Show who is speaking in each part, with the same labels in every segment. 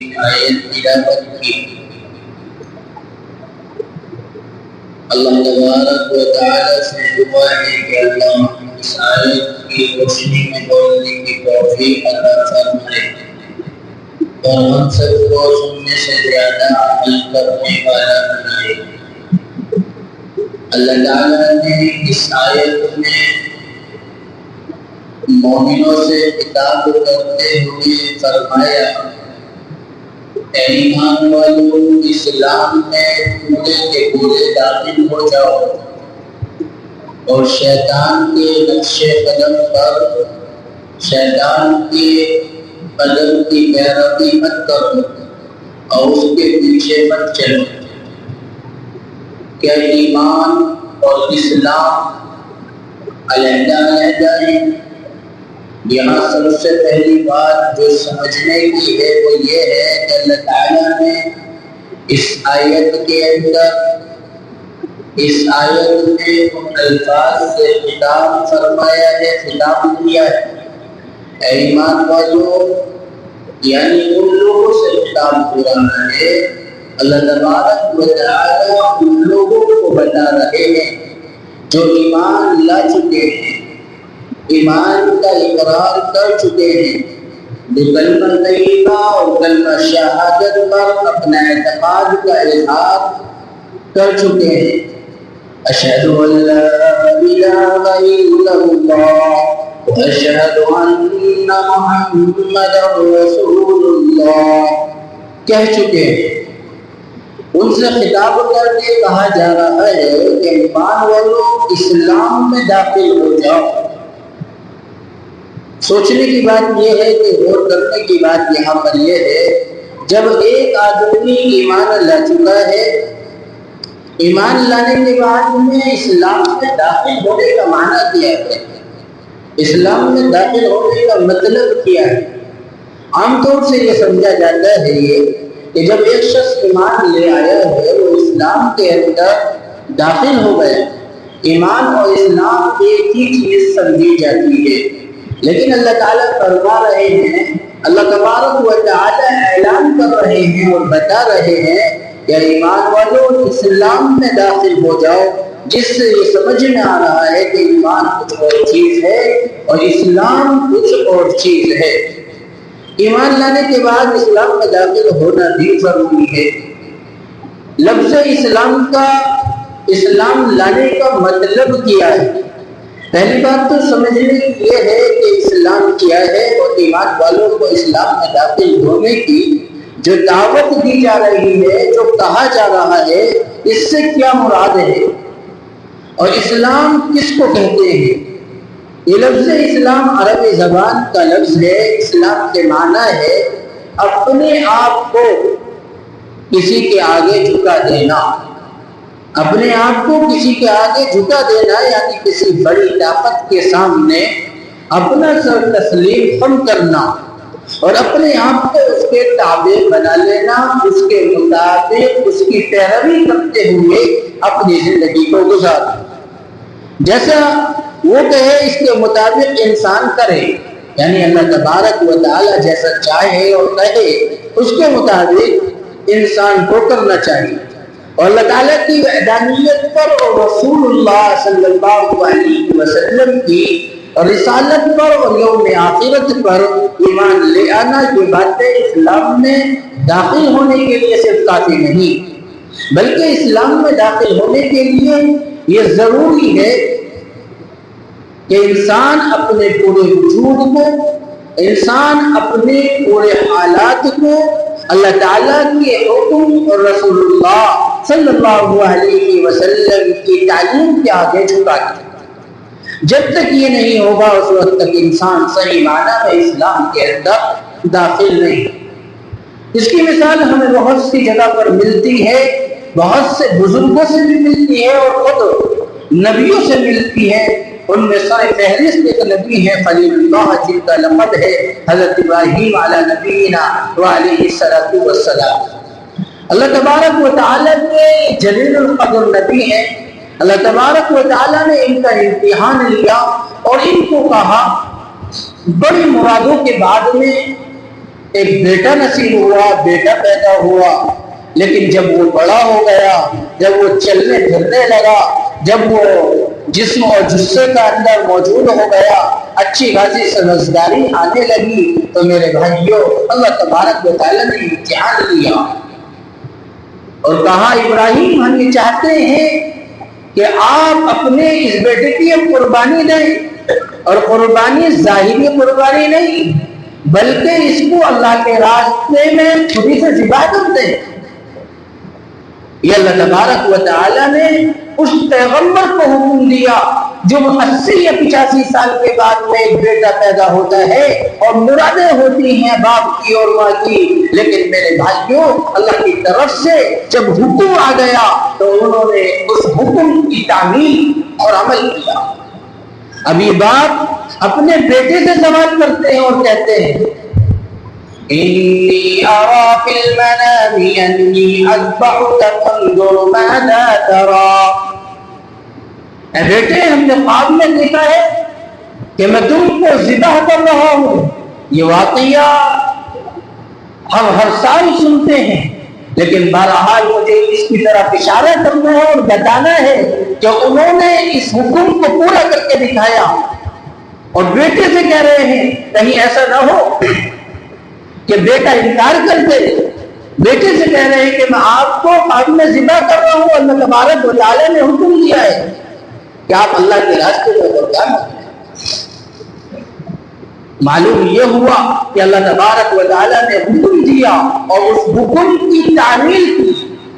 Speaker 1: آیت تلاوت کی۔ اللہ تبارک و تعالی سے دعا ہے کہ اللہ اس آیت کی روشنی میں بولنے کی توفیق عطا فرمائے اور ہم سب کو سننے سے زیادہ عمل کرنے والا بنائے۔ اللہ تعالیٰ نے اس آیت میں مومنوں سے خطاب کرتے ہوئے فرمایا، اے ایمان والو، اسلام میں پورے کے پورے داخل ہو جاؤ اور شیطان کے نقش قدم پر، شیطان کے قدم کی پیروی مت کرو اور اس کے پیچھے مت چلو۔ کیا ایمان اور اسلام علیحدہ علیحدہ ہیں؟ یہاں سب سے پہلی بات جو سمجھنے کی ہے وہ یہ ہے کہ اللہ تعالیٰ نے اس آیت کے اندر، اس آیت میں ان الفاظ سے خطاب فرمایا ہے، خطاب کیا ہے۔ اے ایمان والو، یعنی ان لوگوں سے خطاب ہو رہا ہے۔ اللہ تبارک و تعالیٰ ان لوگوں کو بتا رہے ہیں جو ایمان لا چکے ہیں، ایمان کا اقرار کر چکے ہیں، جو کلمہ طیبہ اور کلمہ شہادت پر اپنا اعتقاد کا اظہار کر چکے ہیں۔ اشہد ان لا الہ الا اللہ واشہد ان محمدا رسول اللہ کہہ چکے ہیں۔ ان سے خطاب کر کے کہا جا رہا ہے کہ ایمان والو، اسلام میں داخل ہو جاؤ۔ سوچنے کی بات یہ ہے کہ غور کرنے کی بات یہاں پر یہ ہے، جب ایک آدمی ایمان لا چکا ہے، ایمان لانے کے بعد میں اسلام میں داخل ہونے کا معنی کیا ہے، اسلام میں داخل ہونے کا مطلب کیا ہے؟ عام طور سے یہ سمجھا جاتا ہے یہ کہ جب ایک شخص ایمان لے آیا ہے، وہ اسلام کے اندر داخل ہو گیا۔ ایمان اور اسلام ایک ہی چیز سمجھی جاتی ہے، لیکن اللہ تعالیٰ فرما رہے ہیں، اللہ تبارک و تعالیٰ اعلان کر رہے ہیں اور بتا رہے ہیں کہ ایمان والو، اسلام میں داخل ہو جاؤ، جس سے یہ سمجھ میں آ رہا ہے کہ ایمان کچھ اور چیز ہے اور اسلام کچھ اور چیز ہے۔ ایمان لانے کے بعد اسلام میں داخل ہونا بھی ضروری ہے۔ لفظ اسلام کا، اسلام لانے کا مطلب کیا ہے؟ پہلی بات تو سمجھنے کی یہ ہے کہ اسلام کیا ہے اور ایمان والوں کو اسلام میں داخل ہونے کی جو دعوت دی جا رہی ہے، جو کہا جا رہا ہے، اس سے کیا مراد ہے اور اسلام کس کو کہتے ہیں؟ یہ لفظ اسلام عربی زبان کا لفظ ہے۔ اسلام کے معنی ہے اپنے آپ کو کسی کے آگے جھکا دینا، اپنے آپ کو کسی کے آگے جھکا دینا، یعنی کسی بڑی طاقت کے سامنے اپنا سر تسلیم خم کرنا اور اپنے آپ کو اس کے تابع بنا لینا، اس کے مطابق اس کی پیروی کرتے ہوئے اپنی زندگی کو گزارنا۔ جیسا وہ کہے اس کے مطابق انسان کرے، یعنی اللہ تبارک و تعالی جیسا چاہے اور کہے اس کے مطابق انسان کو کرنا چاہیے۔ اور اللہ تعالیٰ کی وحدانیت پر اور رسول اللہ صلی اللہ علیہ وسلم کی رسالت پر اور یوم آخرت پر ایمان لے آنا، یہ باتیں اسلام میں داخل ہونے کے لیے صرف کافی نہیں، بلکہ اسلام میں داخل ہونے کے لیے یہ ضروری ہے کہ انسان اپنے پورے وجود کو، انسان اپنے پورے حالات کو اللہ تعالیٰ کے حکم اور رسول اللہ صلی اللہ علیہ وسلم کی تعلیم کے آگے جھکا دے۔ جب تک یہ نہیں ہوگا اس وقت تک انسان صحیح معنی میں اسلام کے اندر داخل نہیں۔ اس کی مثال ہمیں بہت سی جگہ پر ملتی ہے، بہت سے بزرگوں سے بھی ملتی ہے اور خود نبیوں سے ملتی ہے۔ ان میں سر فہرست ایک نبی ہے خلیل اللہ، جن کا لقب ہے حضرت ابراہیم علی نبینا وعلیہ الصلوۃ والسلام۔ اللہ تبارک و تعالیٰ کے جلیل القدر نبی ہیں۔ اللہ تبارک و تعالیٰ نے ان کا امتحان لیا اور ان کو کہا، بڑی مرادوں کے بعد میں ایک بیٹا نصیب ہوا، بیٹا پیدا ہوا، لیکن جب وہ بڑا ہو گیا، جب وہ چلنے پھرنے لگا، جب وہ جسم اور جسے کا اندر موجود ہو گیا، اچھی خاصی سمجھداری آنے لگی، تو میرے بھائیوں اللہ تبارک و تعالیٰ نے امتحان لیا اور کہا ابراہیم ہم یہ چاہتے ہیں کہ آپ اپنے اس بیٹے کی قربانی دیں، اور قربانی ظاہری قربانی نہیں بلکہ اس کو اللہ کے راستے میں خودی سے ذبح کر دیں۔ یہ اللہ تبارک و تعالیٰ نے اس پیغمبر کو حکم دیا جو 80 یا 85 سال کے بعد میں ایک بیٹا پیدا ہوتا ہے اور مرادیں ہوتی ہیں باپ کی اور ماں کی، لیکن میرے بھائیوں اللہ کی طرف سے جب حکم آ گیا تو انہوں نے اس حکم کی تعمیل اور عمل کیا۔ ابھی باپ اپنے بیٹے سے سوال کرتے ہیں اور کہتے ہیں انی ارا فی المنام انی اذبحک فانظر ماذا تری، اے بیٹے ہم نے خواب میں دیکھا ہے کہ میں تم کو ذبح کر رہا ہوں۔ یہ واقعہ ہم ہر سال سنتے ہیں، لیکن بہرحال مجھے اس کی طرف اشارہ کرنا ہے اور بتانا ہے کہ انہوں نے اس حکم کو پورا کر کے دکھایا، اور بیٹے سے کہہ رہے ہیں کہیں ایسا نہ ہو کہ بیٹا انکار کر دے۔ بیٹے سے کہہ رہے ہیں کہ میں آپ کو خواب میں ذبح کر رہا ہوں، اللہ تبارک و تعالیٰ نے حکم دیا ہے کہ آپ اللہ کے راستے میں قربان کریں۔ معلوم یہ ہوا کہ اللہ تبارک و تعالیٰ نے حکم دیا اور اس حکم کی تعمیل کی،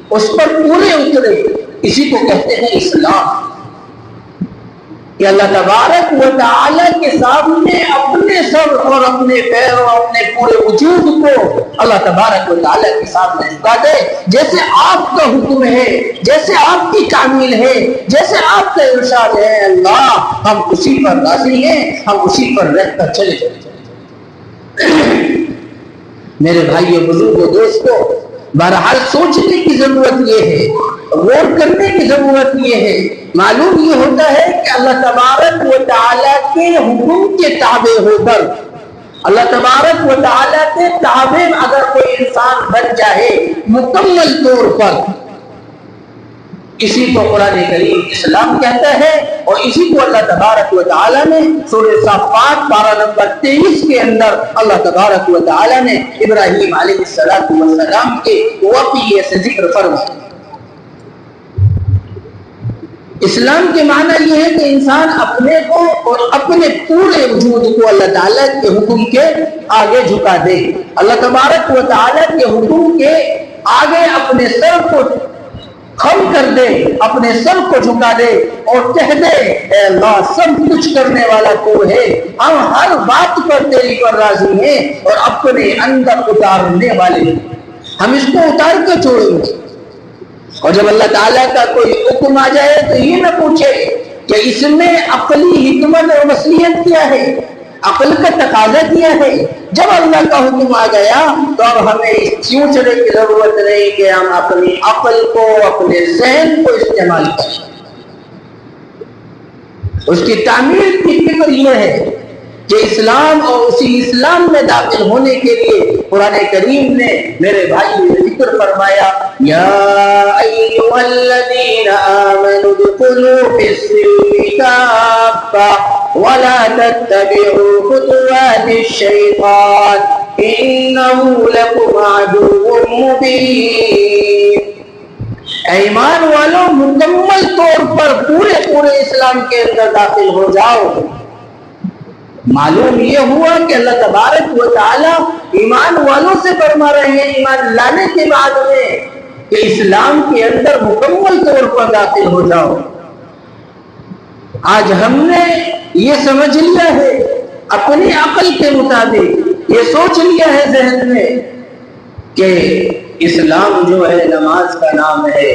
Speaker 1: اس پر پورے اترے، اسی کو کہتے ہیں اسلام، کہ اللہ تبارک و تعالیٰ کے سامنے اپنے سر اور اپنے پیر اور اپنے پورے وجود کو اللہ تبارک و تعالیٰ کے سامنے جھکا دے۔ جیسے آپ کا حکم ہے، جیسے آپ کی تعمیل ہے، جیسے آپ کا ارشاد ہے اللہ، ہم اسی پر راضی ہیں، ہم اسی پر رہ کر چلے جائیں۔ میرے بھائیو بزرگوں دوستو، بہرحال سوچنے کی ضرورت یہ ہے، غور کرنے کی ضرورت یہ ہے۔ معلوم یہ ہوتا ہے کہ اللہ تبارک و تعالیٰ کے حکم کے تابع ہو کر، اللہ تبارک و تعالیٰ کے تابع اگر کوئی انسان بن جائے مکمل طور پر، اسی کو قرآن کریم اسلام کہتا ہے، اور اسی کو اللہ تبارک و تعالیٰ نے سورہ صافات پارہ نمبر 23 کے اندر اللہ تبارک و تعالیٰ نے ابراہیم علیہ السلام کے واقعے سے ذکر فرمایا۔ اسلام کے معنی یہ ہے کہ انسان اپنے کو اور اپنے پورے وجود کو اللہ تعالیٰ کے حکم کے آگے جھکا دے، اللہ تبارک و تعالیٰ کے حکم کے آگے اپنے سر کو خم کر دے، اپنے سر کو جھکا دے اور کہہ دے اے اللہ سب کچھ کرنے والا تو ہے، ہم ہر بات پر تیری پر راضی ہیں اور اپنے اندر اتارنے والے ہیں، ہم اس کو اتار کے چھوڑیں گے۔ اور جب اللہ تعالیٰ کا کوئی حکم آ جائے تو یہ نہ پوچھے کہ اس میں عقلی حکمت اور مصلحت کیا ہے، عقل کا تقاضا کیا ہے۔ جب اللہ کا حکم آ گیا تو اب ہمیں سوچنے کی ضرورت نہیں کہ ہم اپنی عقل کو، اپنے ذہن کو استعمال کریں۔ اس کی تعمیر کی فکر یہ ہے کہ اسلام اور اسی اسلام میں داخل ہونے کے لیے قرآن کریم نے میرے بھائی نے ذکر فرمایا یا ایھا الذین آمنوا ادخلوا فی السلم کافہ ولا تتبعوا خطوات الشیطان انہ لکم عدو مبین۔ ایمان والو مکمل طور پر پورے اسلام کے اندر داخل ہو جاؤ۔ معلوم یہ ہوا کہ اللہ تبارک و تعالیٰ ایمان والوں سے فرما رہے ہیں ایمان لانے کے بعد میں کہ اسلام کے اندر مکمل طور پر داخل ہو جاؤ۔ آج ہم نے یہ سمجھ لیا ہے اپنی عقل کے مطابق، یہ سوچ لیا ہے ذہن میں کہ اسلام جو ہے نماز کا نام ہے،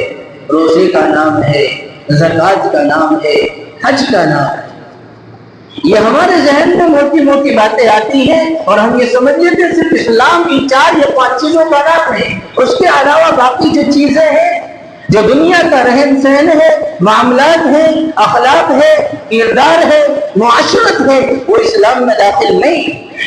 Speaker 1: روزے کا نام ہے، زکوٰۃ کا نام ہے، حج کا نام ہے۔ یہ ہمارے ذہن میں موٹی موٹی باتیں آتی ہیں اور ہم یہ سمجھ لیتے ہیں صرف اسلام کی 4 یا 5 چیزوں کا نام ہے، اس کے علاوہ باقی جو چیزیں ہیں، جو دنیا کا رہن سہن ہے، معاملات ہیں، اخلاق ہے، کردار ہے، معاشرت ہے، وہ اسلام میں داخل نہیں۔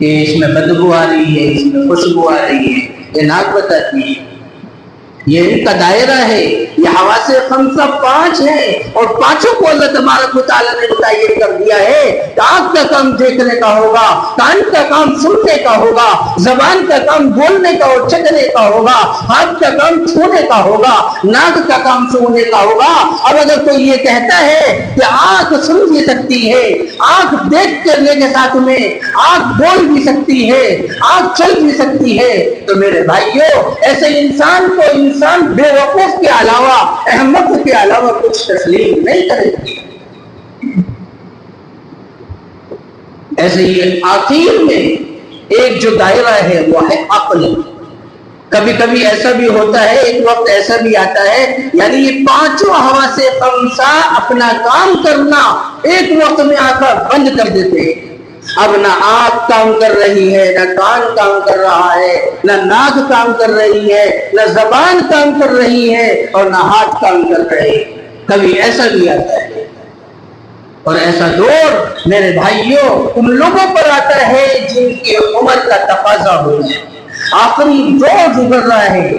Speaker 1: کہ اس میں بدبو آ رہی ہے، اس میں خوشبو آ رہی ہے، یہ ناک بتاتی ہے، یہ ان کا دائرہ ہے۔ یہ حواس خمسہ 5 ہیں اور پانچوں کو اللہ تبارک و تعالیٰ نے متعین کر دیا ہے کہ آنکھ کا کام دیکھنے کا ہوگا، کان کا کام سننے کا ہوگا، زبان کا کام بولنے کا اور چکنے کا ہوگا، ہاتھ کا کام چھونے کا ہوگا، ناک کا کام سونگنے کا ہوگا۔ اب اگر کوئی یہ کہتا ہے کہ آنکھ سن بھی سکتی ہے، آنکھ دیکھ کرنے کے ساتھ میں آنکھ بول بھی سکتی ہے، آنکھ چل بھی سکتی ہے، تو میرے بھائیوں ایسے انسان کو انسان بے وقوف کے علاوہ، احمق کے علاوہ کچھ تسلیم نہیں کرے گی۔ ایسے ہی آخر میں ایک جو دائرہ ہے وہ ہے عقل۔ کبھی کبھی ایسا بھی ہوتا ہے، ایک وقت ایسا بھی آتا ہے، یعنی یہ پانچوں حواس خمسہ اپنا کام کرنا ایک وقت میں آ کر بند کر دیتے ہیں۔ اب نہ آنکھ کام کر رہی ہے، نہ کان کام کر رہا ہے، نہ ناک کام کر رہی ہے، نہ زبان کام کر رہی ہے اور نہ ہاتھ کام کر رہے ہیں۔ کبھی ایسا بھی آتا ہے، اور ایسا دور میرے بھائیوں ان لوگوں پر آتا ہے جن کی عمر کا تقاضا ہو جائے، آخری دور گزر رہا ہے،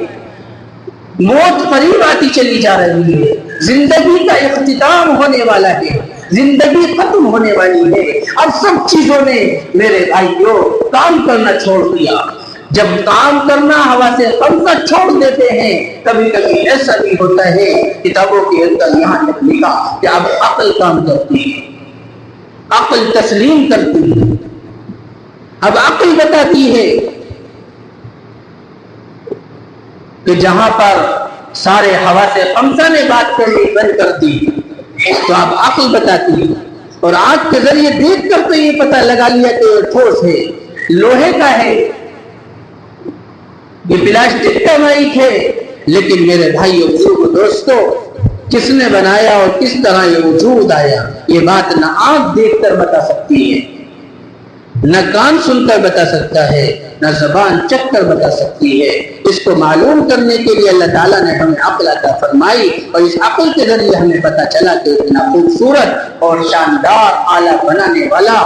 Speaker 1: موت قریب آتی چلی جا رہی ہے، زندگی کا اختتام ہونے والا ہے، زندگی ختم ہونے والی ہے۔ اب سب چیزوں نے میرے بھائیوں کام کرنا چھوڑ دیا۔ جب کام کرنا حواس خمسہ چھوڑ دیتے ہیں، کبھی کبھی ایسا بھی ہوتا ہے، کتابوں کے اندر یہاں تک لکھا کہ اب عقل کام کرتی ہے، عقل تسلیم کرتی ہے۔ اب عقل بتاتی ہے کہ جہاں پر سارے حواس خمسہ نے بات کرنی بند کر دی تو اب عقل بتاتی ہے، اور آنکھ کے ذریعے دیکھ کر تو یہ پتہ لگا لیا کہ یہ ٹھوس ہے، لوہے کا ہے، یہ پلاسٹک کا مائک ہے، لیکن میرے بھائیوں بزرگوں دوستوں کس نے بنایا اور کس طرح یہ وجود آیا، یہ بات نہ آنکھ دیکھ کر بتا سکتی ہے، نہ کان سن کر بتا سکتا ہے، نہ زبان چکھ کر بتا سکتی ہے۔ اس کو معلوم کرنے کے لیے اللہ تعالیٰ نے ہمیں عقل عطا فرمائی، اور اس عقل کے ذریعے ہمیں پتا چلا کہ اتنا خوبصورت اور شاندار آلہ بنانے والا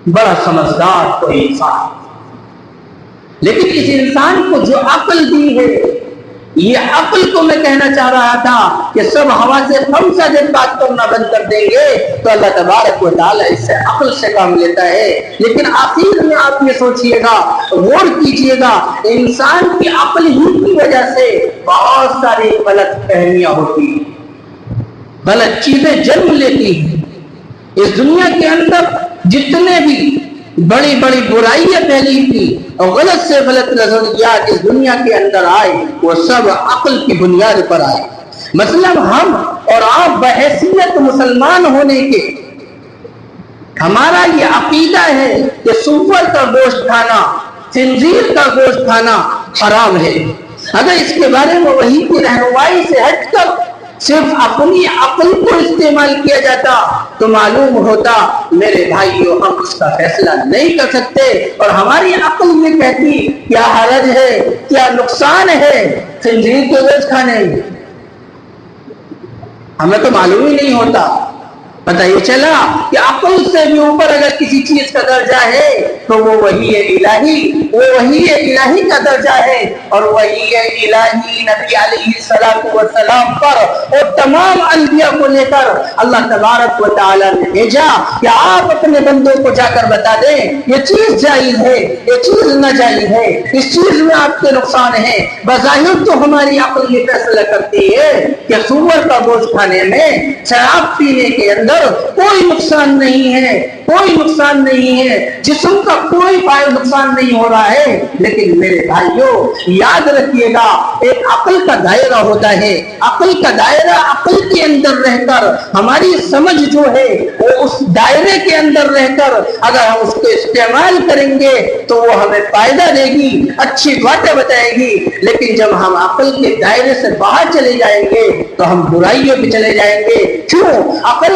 Speaker 1: بڑا سمجھدار کوئی انسان، لیکن اس انسان کو جو عقل دی ہے، یہ عقل کو میں کہنا چاہ رہا تھا کہ سب حواس خمسہ جب بات کرنا بند کر دیں گے تو اللہ تبارک و تعالیٰ اس سے عقل سے کام لیتا ہے۔ لیکن آخر میں آپ یہ سوچئے گا، غور کیجئے گا، انسان کی عقل ہی کی وجہ سے بہت ساری غلط فہمیاں ہوتی ہیں، غلط چیزیں جنم لیتی ہیں۔ اس دنیا کے اندر جتنے بھی بڑی بڑی برائیاں پھیلی تھی اور غلط سے غلط نظریات اس دنیا کے اندر آئے، وہ سب عقل کی بنیاد پر آئے۔ مثلا ہم اور آپ بحیثیت مسلمان ہونے کے ہمارا یہ عقیدہ ہے کہ سور کا گوشت کھانا، خنزیر کا گوشت کھانا حرام ہے۔ اگر اس کے بارے میں وحی کی رہنمائی سے ہٹ کر صرف اپنی عقل کو استعمال کیا جاتا تو معلوم ہوتا میرے بھائیوں ہم اس کا فیصلہ نہیں کر سکتے، اور ہماری عقل یہ کہتی کیا حرج ہے، کیا نقصان ہے خنزیر کے گوشت کھانے میں، ہمیں تو معلوم ہی نہیں ہوتا۔ پتہ یہ چلا کہ عقل سے بھی اوپر اگر کسی چیز کا درجہ ہے تو وہ وحی الہی، وہ وحی الہی کا درجہ ہے، اور وحی الہی نبی علیہ السلام پر اور تمام انبیاء کو لے کر اللہ تبارک و تعالیٰ نے بھیجا کہ آپ اپنے بندوں کو جا کر بتا دیں یہ چیز جائز ہے، یہ چیز ناجائز ہے، اس چیز میں آپ کے نقصان ہے۔ بظاہر تو ہماری عقل یہ فیصلہ کرتی ہے کہ سور کا گوشت کھانے میں، شراب پینے کے اندر کوئی نقصان نہیں ہے، کوئی نقصان نہیں ہے، جسم کا کوئی نقصان نہیں ہو رہا ہے۔ لیکن میرے بھائیوں یاد رکھیے گا، ایک عقل کا دائرہ ہوتا ہے، عقل کا دائرہ، عقل کے اندر رہ کر ہماری سمجھ جو ہے وہ اس دائرے کے اندر رہ کر اگر ہم اس کو استعمال کریں گے تو وہ ہمیں فائدہ دے گی، اچھی باتیں بتائے گی۔ لیکن جب ہم عقل کے دائرے سے باہر چلے جائیں گے تو ہم برائیوں پہ چلے جائیں گے۔ کیوں؟ عقل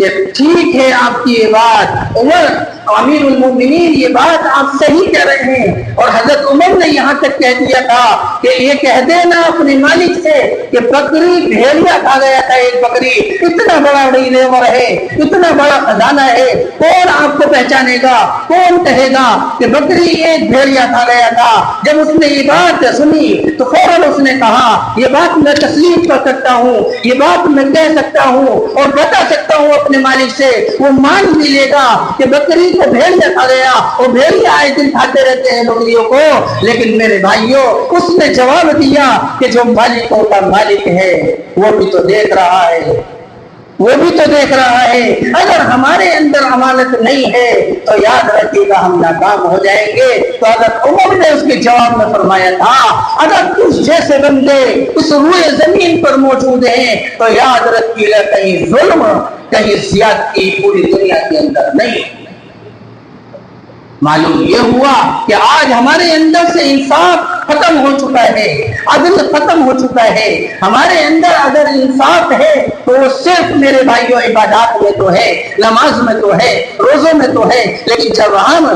Speaker 1: کہ ٹھیک ہے آپ کی یہ بات عمر امیر المومنین، یہ بات آپ صحیح کہہ رہے ہیں. اور حضرت عمر نے یہاں تک کہہ دیا تھا کہ یہ کہہ دینا اپنے مالک سے کہ بکری بھیڑیا کھا گیا تھا، ایک بکری، اتنا بڑا ریور ہے، اتنا بڑا خزانہ ہے، کون آپ کو پہچانے گا، کون کہے گا کہ بکری ایک بھیڑیا کھا گیا تھا. جب اس نے یہ بات سنی تو فوراً اس نے کہا یہ بات میں تسلیم کر سکتا ہوں، یہ بات میں کہہ سکتا ہوں اور بتا سکتا ہوں اپنے مالک سے، وہ مان بھی لے گا کہ بکری کو بھیڑیا کھا گیا. وہ بھیڑیا آئے دن کھاتے رہتے ہیں بکریوں کو. لیکن میرے بھائیوں، اس نے جواب دیا کہ جو مالکوں کا مالک ہے وہ بھی تو دیکھ رہا ہے، وہ بھی تو دیکھ رہا ہے. اگر ہمارے اندر امانت نہیں ہے تو یاد رکھیے گا ہم ناکام ہو جائیں گے. تو حضرت عمر نے اس کے جواب میں فرمایا تھا اگر کچھ جیسے بندے اس روئے زمین پر موجود ہیں تو یاد رکھیے گا کہیں ظلم، کہیں زیادتی پوری دنیا کے اندر نہیں. معلوم یہ ہوا کہ آج ہمارے اندر سے انصاف ختم ہو چکا ہے، عدل ختم ہو چکا ہے. ہمارے اندر اگر انصاف ہے تو وہ صرف میرے بھائیوں عبادات میں تو ہے، نماز میں تو ہے، روزوں میں تو ہے. لیکن جب ہم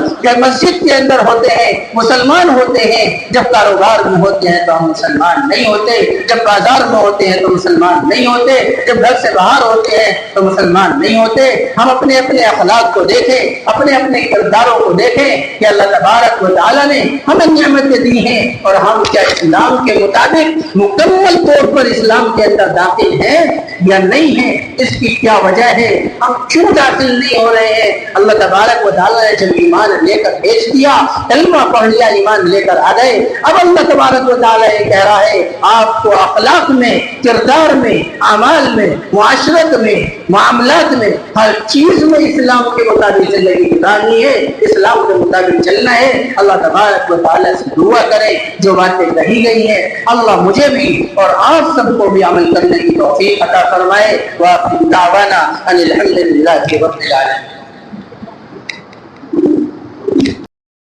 Speaker 1: مسجد کے اندر ہوتے ہیں مسلمان ہوتے ہیں، جب کاروبار میں ہوتے ہیں تو ہم مسلمان نہیں ہوتے، جب بازار میں ہوتے ہیں تو مسلمان نہیں ہوتے، جب گھر سے باہر ہوتے ہیں تو مسلمان نہیں ہوتے. ہم اپنے اپنے اخلاق کو دیکھیں، اپنے اپنے کرداروں کو دیکھیں کہ اللہ تبارک و تعالیٰ نے ہمیں نعمتیں دی ہیں اور ہم کیا اسلام کے مطابق مکمل طور پر اسلام کے اندر داخل ہیں یا نہیں ہیں. اس کی کیا وجہ ہے، ہم کیوں داخل نہیں ہو رہے ہیں؟ اللہ تبارک و تعالیٰ نے جب ایمان لے کر بھیج دیا، کلمہ پڑھ لیا، ایمان لے کر آ گئے. اب اللہ تبارک و تعالیٰ یہ کہہ رہا ہے آپ کو اخلاق میں، کردار میں، اعمال میں، معاشرت میں، معاملات میں، ہر چیز میں اسلام کے مطابق زندگی گزارنی ہے، اسلام کے مطابق چلنا ہے. اللہ تبارک و تعالیٰ سے دعا کریں جو باتیں کہی گئی ہیں اللہ مجھے بھی اور آپ سب کو بھی عمل کرنے کی توفیق عطا فرمائے. وآخر دعوانا ان الحمد للہ رب العالمین.